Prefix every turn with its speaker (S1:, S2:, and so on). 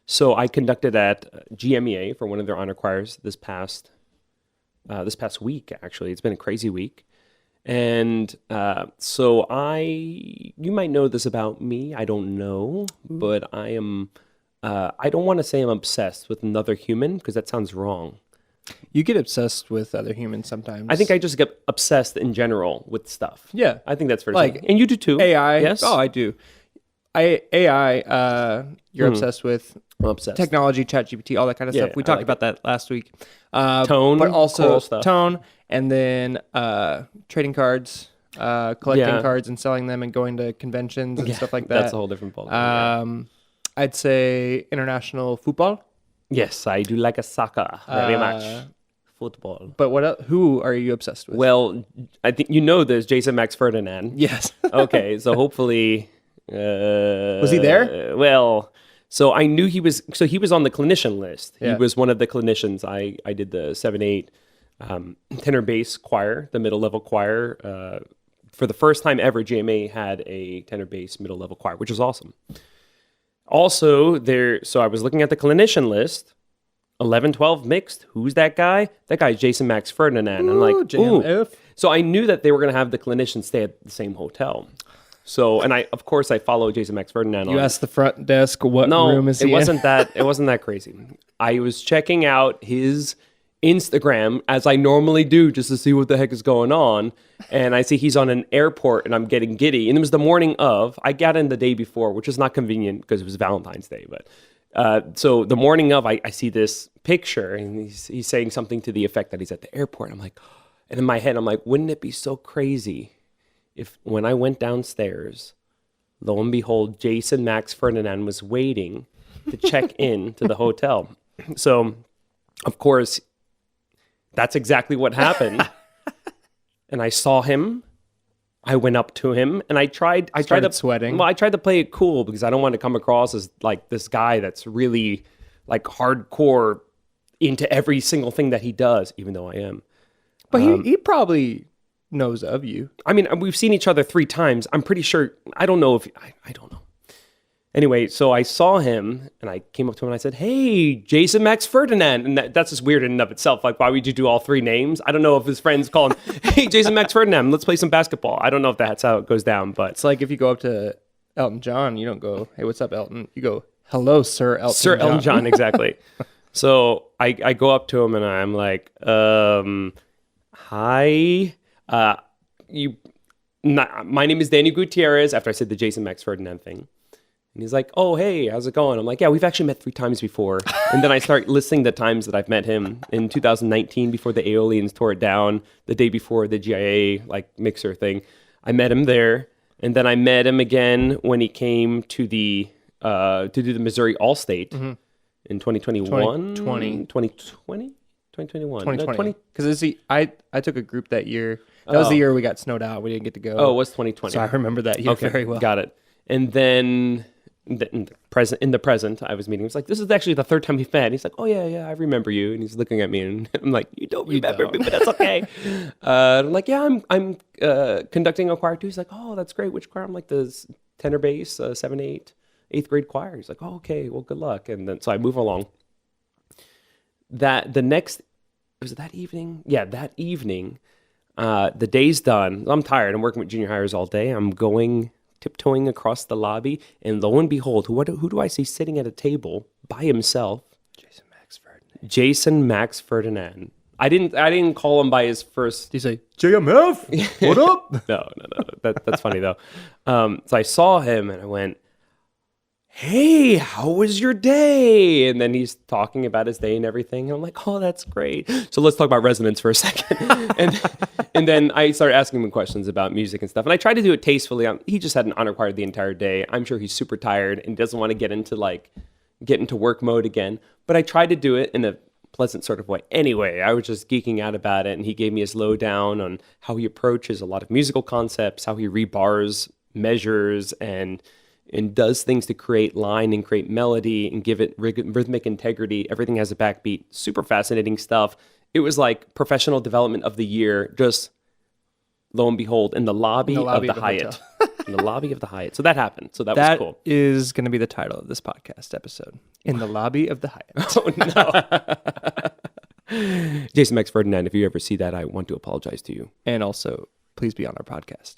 S1: So I conducted at GMEA for one of their honor choirs this past week. Actually, it's been a crazy week, and so you might know this about me. I don't know, but I am. I don't want to say I'm obsessed with another human because that sounds wrong.
S2: You get obsessed with other humans sometimes.
S1: I think I just get obsessed in general with stuff.
S2: Yeah.
S1: I think that's fair to
S2: Like
S1: say. And you do too.
S2: AI.
S1: Yes.
S2: Oh, I do. AI, you're obsessed with
S1: I'm obsessed.
S2: technology, ChatGPT, all that kind of
S1: Yeah,
S2: stuff. We
S1: I
S2: talked
S1: like
S2: about that last week.
S1: Tone,
S2: but also
S1: coral stuff.
S2: tone, and then trading cards, collecting cards and selling them, and going to conventions and stuff like that.
S1: That's a whole different ballgame.
S2: I'd say international football.
S1: Yes, I do like a soccer very much. Football.
S2: But what else, who are you obsessed with?
S1: Well, I think you know there's Jason Max Ferdinand.
S2: Yes.
S1: Okay, so hopefully...
S2: Was he there?
S1: Well, so I knew he was... So he was on the clinician list. He
S2: Yeah.
S1: was one of the clinicians. I did the 7/8 tenor bass choir, the middle level choir. For the first time ever, GMA had a tenor bass middle level choir, which was awesome. Also, so I was looking at the clinician list, 11-12 mixed. Who's that guy? That guy is Jason Max Ferdinand. I'm like,
S2: JMF.
S1: So I knew that they were going to have the clinicians stay at the same hotel. So, and of course, I follow Jason Max Ferdinand.
S2: You asked the front desk what room is he
S1: it wasn't
S2: in?
S1: that. It wasn't that crazy. I was checking out his Instagram as I normally do just to see what the heck is going on. And I see he's on an airport and I'm getting giddy. And it was the morning of. I got in the day before, which is not convenient because it was Valentine's Day. But so the morning of, I see this picture and he's saying something to the effect that he's at the airport. I'm like, and in my head, I'm like, wouldn't it be so crazy if when I went downstairs, lo and behold, Jason Max Ferdinand was waiting to check in to the hotel. So, of course, that's exactly what happened. And I saw him. I went up to him and I tried to
S2: sweating.
S1: Well, I tried to play it cool because I don't want to come across as like this guy that's really like hardcore into every single thing that he does, even though I am.
S2: But he probably knows of you.
S1: I mean, we've seen each other 3 times. I'm pretty sure. I don't know if I don't know. Anyway, so I saw him and I came up to him and I said, "Hey, Jason Max Ferdinand." And that's just weird in and of itself. Like, why would you do all 3 names? I don't know if his friends call him, "Hey, Jason Max Ferdinand, let's play some basketball." I don't know if that's how it goes down, but
S2: It's like if you go up to Elton John, you don't go, "Hey, what's up, Elton?" You go, "Hello, Sir Elton
S1: Sir
S2: John."
S1: Elton John, exactly. So I go up to him and I'm like, "Hi, my name is Danny Gutierrez." After I said the Jason Max Ferdinand thing. And he's like, "Oh, hey, how's it going?" I'm like, "Yeah, we've actually met 3 times before." And then I start listing the times that I've met him. In 2019, before the Aeolians tore it down, the day before the GIA like mixer thing, I met him there. And then I met him again when he came to the to do the Missouri All-State in 2021.
S2: 2020.
S1: 2020? 2021. No,
S2: 2020. Because I took a group that year. That was the year we got snowed out. We didn't get to go.
S1: Oh, it was 2020.
S2: So I remember that year very well.
S1: Got it. And then in the present, I was meeting. He was like, "This is actually the 3rd time we've met." And he's like, "Oh yeah, I remember you." And he's looking at me, and I'm like, "You don't remember me, but that's okay." I'm like, "Yeah, I'm conducting a choir too." He's like, "Oh, that's great. Which choir?" I'm like, "The tenor bass, 7/8, 8th grade choir." He's like, "Oh, okay. Well, good luck." And then so I move along. Was it that evening? Yeah, that evening. The day's done. I'm tired. I'm working with junior hires all day. I'm tiptoeing across the lobby, and lo and behold, who do I see sitting at a table by himself? Jason Max Ferdinand. I didn't call him by his first.
S2: Did you say, "JMF, what up?"
S1: No. That's funny though. So I saw him and I went, "Hey, how was your day?" And then he's talking about his day and everything. And I'm like, "Oh, that's great. So let's talk about resonance for a second." and then I started asking him questions about music and stuff. And I tried to do it tastefully. He just had an honor choir the entire day. I'm sure he's super tired and doesn't want to get into work mode again. But I tried to do it in a pleasant sort of way. Anyway, I was just geeking out about it. And he gave me his lowdown on how he approaches a lot of musical concepts, how he rebars measures and does things to create line and create melody and give it rhythmic integrity. Everything has a backbeat. Super fascinating stuff. It was like professional development of the year, just lo and behold, in the lobby of the Hyatt. In the lobby of the Hyatt. So that happened. So that
S2: That
S1: was cool.
S2: is going to be the title of this podcast episode. In the lobby of the Hyatt.
S1: Oh, no. Jason Max Ferdinand, if you ever see that, I want to apologize to you.
S2: And also, please be on our podcast.